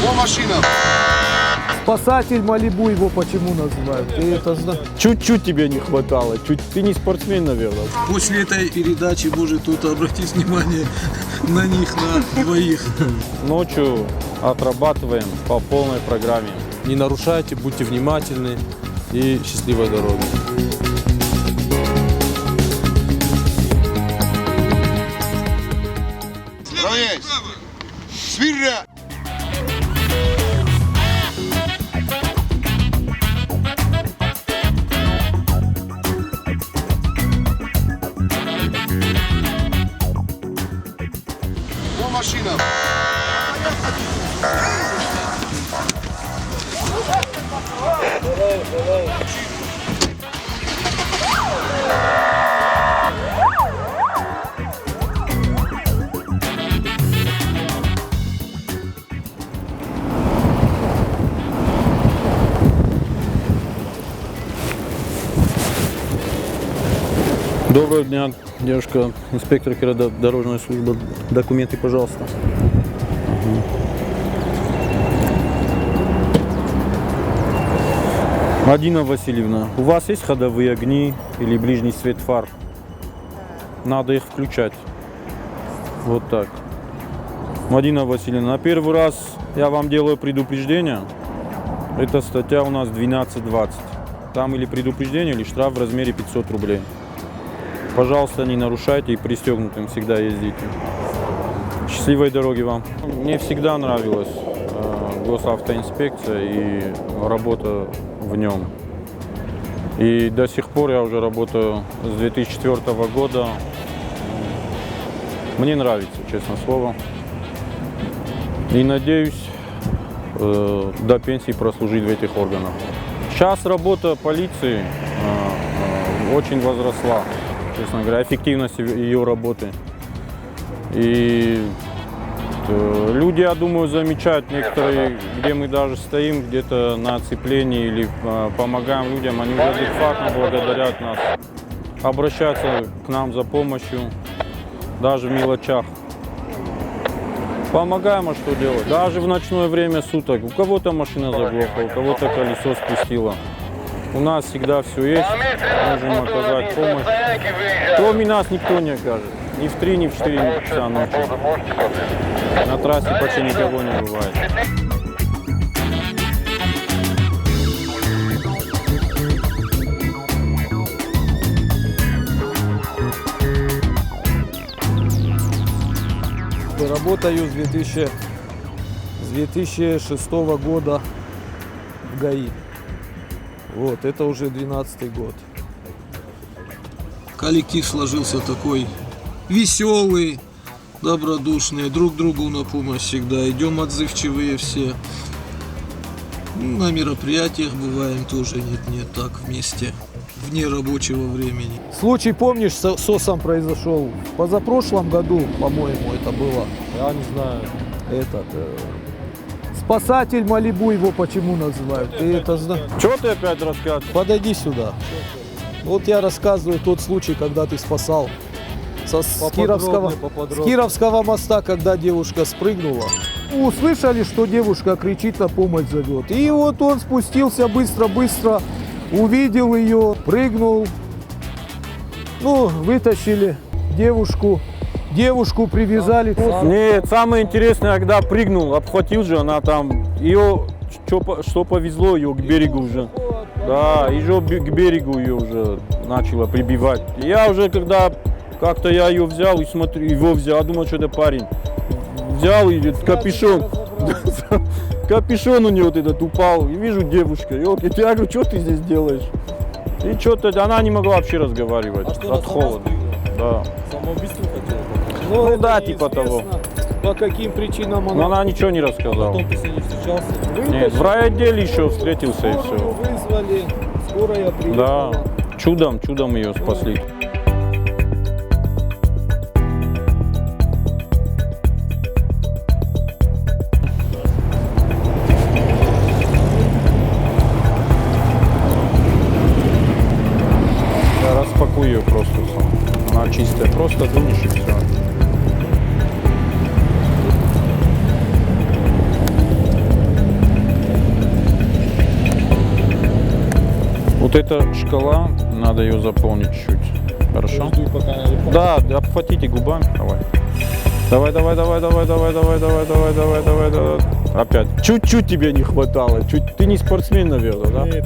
О, машина! Спасатель Малибу его почему называют? Ты это знаешь? Чуть-чуть тебе не хватало. Ты не спортсмен, наверное. После этой передачи может кто-то обратить внимание на них, на двоих. Ночью отрабатываем по полной программе. Не нарушайте, будьте внимательны и счастливой дороги. Равняйся! Свиря! О, машина! Доброго дня, девушка, инспектор дорожной службы. Документы, пожалуйста. Мадина Васильевна, у вас есть ходовые огни или ближний свет фар? Надо их включать. Вот так. Мадина Васильевна, на первый раз я вам делаю предупреждение. Это статья у нас 12.20. Там или предупреждение, или штраф в размере 500 рублей. Пожалуйста, не нарушайте и пристегнутым всегда ездите. Счастливой дороги вам. Мне всегда нравилась госавтоинспекция и работа в нем. И до сих пор я уже работаю с 2004 года. Мне нравится, честное слово. И надеюсь до пенсии прослужить в этих органах. Сейчас работа полиции очень возросла. Честно говоря, эффективность ее работы. И люди, я думаю, замечают некоторые, где мы даже стоим, где-то на оцеплении или помогаем людям, они уже адекватно благодарят нас, обращаются к нам за помощью, даже в мелочах. Помогаем, а что делать? Даже в ночное время суток. У кого-то машина заглохла, у кого-то колесо спустило. У нас всегда все есть, можем оказать помощь. Кроме нас никто не окажет. Ни в 3, ни в 4 часа ночи. На трассе почти никого не бывает. Работаю с 2006 года в ГАИ. Вот, это уже 12-й год. Коллектив сложился такой веселый, добродушный, друг другу на помощь всегда. Идем отзывчивые все. На мероприятиях бываем тоже, нет, так вместе, вне рабочего времени. Случай, помнишь, с СОСом произошел в позапрошлом году, по-моему, это было. Я не знаю. Спасатель Малибу его почему называют? Ты это знаешь? Чего ты опять рассказываешь? Подойди сюда. Вот я рассказываю тот случай, когда ты спасал с Кировского моста, когда девушка спрыгнула. Услышали, что девушка кричит, на помощь зовет. И вот он спустился быстро-быстро, увидел ее, прыгнул. Ну, вытащили девушку. Девушку привязали. Нет, самое интересное, когда прыгнул, обхватил же, она там, ее, что повезло, ее к берегу уже. Да, ее к берегу ее уже начала прибивать. Я уже, когда как-то я ее взял и смотрю, его взял, думал, что это парень. Взял и капюшон, капюшон у нее вот этот упал, и вижу девушка. Я говорю, что ты здесь делаешь? И что-то, она не могла вообще разговаривать от холода. Да. Самоубийство хотела? Ну да, типа того. По каким причинам Но она ничего не рассказала. Потом ты с ней не встречался? Нет, в райотделе еще встретился и все. Вызвали, скорая приехала. Да, чудом ее спасли. Я распакую ее просто. Она чистая, просто дунешь и все. эта шкала, надо ее заполнить чуть. Хорошо? Да, обхватите губами. Давай. Давай. Опять. Чуть-чуть тебе не хватало. Ты не спортсмен, наверное, да? Нет.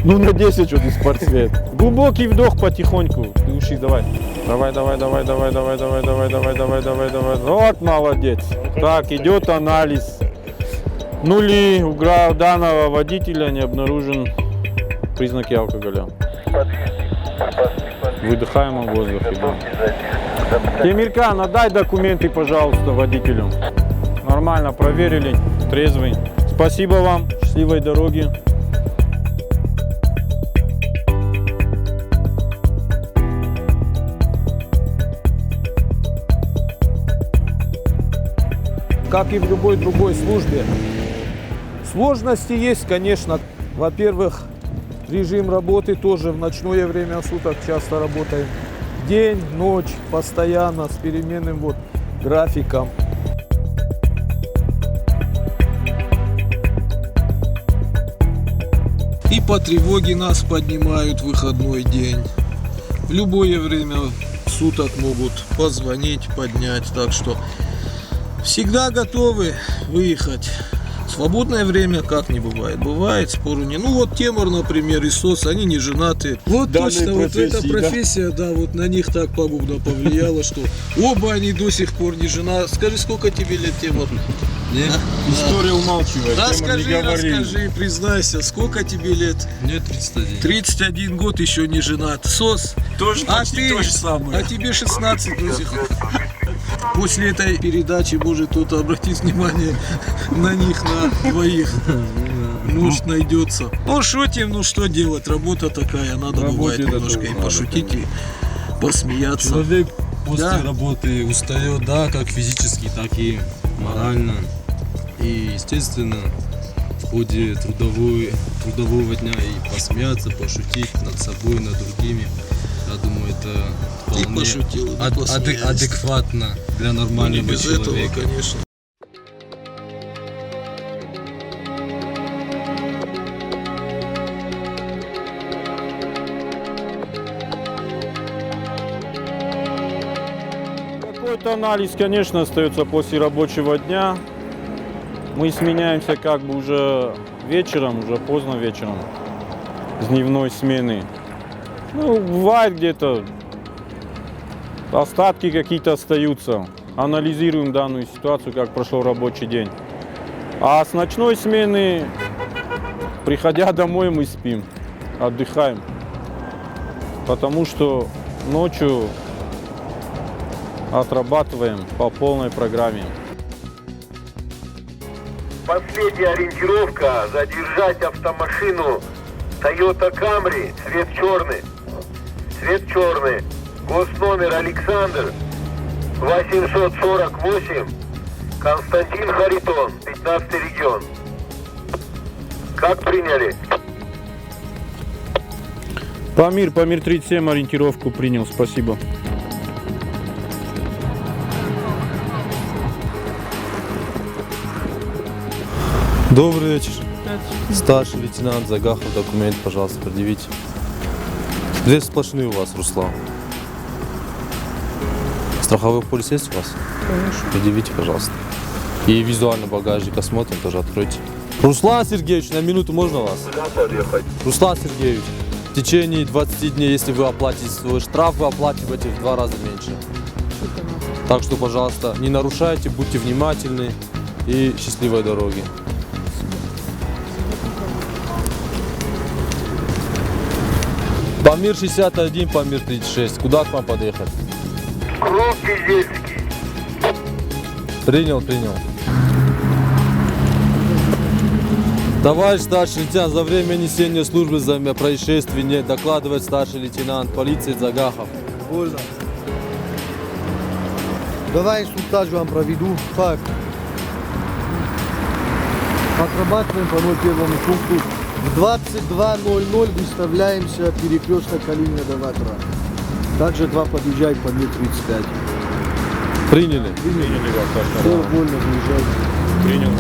Ну, надеюсь, что ты спортсмен. Глубокий вдох потихоньку. Души, давай. Давай. Вот, молодец. Так, идет анализ. Нули у данного водителя не обнаружен признаки алкоголя. В выдыхаемом воздухе. Да. Темиркан, отдай документы, пожалуйста, водителю. Нормально, проверили, трезвый. Спасибо вам, счастливой дороги. Как и в любой другой службе. Сложности есть, конечно. Во-первых, режим работы тоже в ночное время суток часто работаем. День, ночь, постоянно, с переменным графиком. И по тревоге нас поднимают в выходной день. В любое время суток могут позвонить, поднять. Так что всегда готовы выехать. Свободное время как не бывает. Бывает, спору не. Ну вот Темур, например, и СОС, они не женаты. Вот точно вот эта профессия, да, вот на них так пагубно повлияла, что оба они до сих пор не женаты. Скажи, сколько тебе лет, Темур? Нет, А? история умалчивает. Расскажи, признайся, сколько тебе лет? Мне 31. 31 год, еще не женат. СОС? Тоже почти то же самое. А тебе 16 до сих пор. После этой передачи может кто-то обратить внимание на них, на двоих. Может, найдется. Ну, шутим, ну что делать, работа такая, надо бывает немножко и пошутить, и посмеяться. Человек после работы устает, да, как физически, так и морально. И, естественно, в ходе трудового дня и посмеяться, пошутить над собой, над другими. Я думаю, это вполне пошутил, адекватно для нормального без человека. этого, конечно. Какой-то анализ, конечно, остается после рабочего дня. Мы сменяемся как бы уже вечером, уже поздно вечером, с дневной смены. Ну, бывает где-то остатки какие-то остаются. Анализируем данную ситуацию, как прошел рабочий день. А с ночной смены, приходя домой, мы спим, отдыхаем. Потому что ночью отрабатываем по полной программе. Последняя ориентировка – задержать автомашину Toyota Camry, цвет черный. Цвет черный. Госномер Александр, 848, Константин Харитон, 15 регион. Как приняли? Памир 37, ориентировку принял, спасибо. Добрый вечер. Старший лейтенант Загахов, документ, пожалуйста, предъявите. Две сплошные у вас, Руслан. Страховой полис есть у вас? Конечно. Предъявите, пожалуйста. И визуально багажник осмотрим, тоже откройте. Руслан Сергеевич, на минуту можно вас? Руслан Сергеевич, в течение 20 дней, если вы оплатите свой штраф, вы оплачиваете в 2 раза меньше. Так что, пожалуйста, не нарушайте, будьте внимательны и счастливой дороги. Памир 61, Памир 36. Куда к вам подъехать? Круг Кизельский. Принял. Товарищ старший лейтенант, за время несения службы за происшествий не докладывает старший лейтенант полиции Загахов. Вольно. Давай инструктаж вам проведу. Так. Отрабатываем по 01 пункту. В 22:00 выставляемся перекресток Калинина-Доватра. Также 2 подъезжает по Мир 35. Приняли. Все, вольно выезжайте. Принял.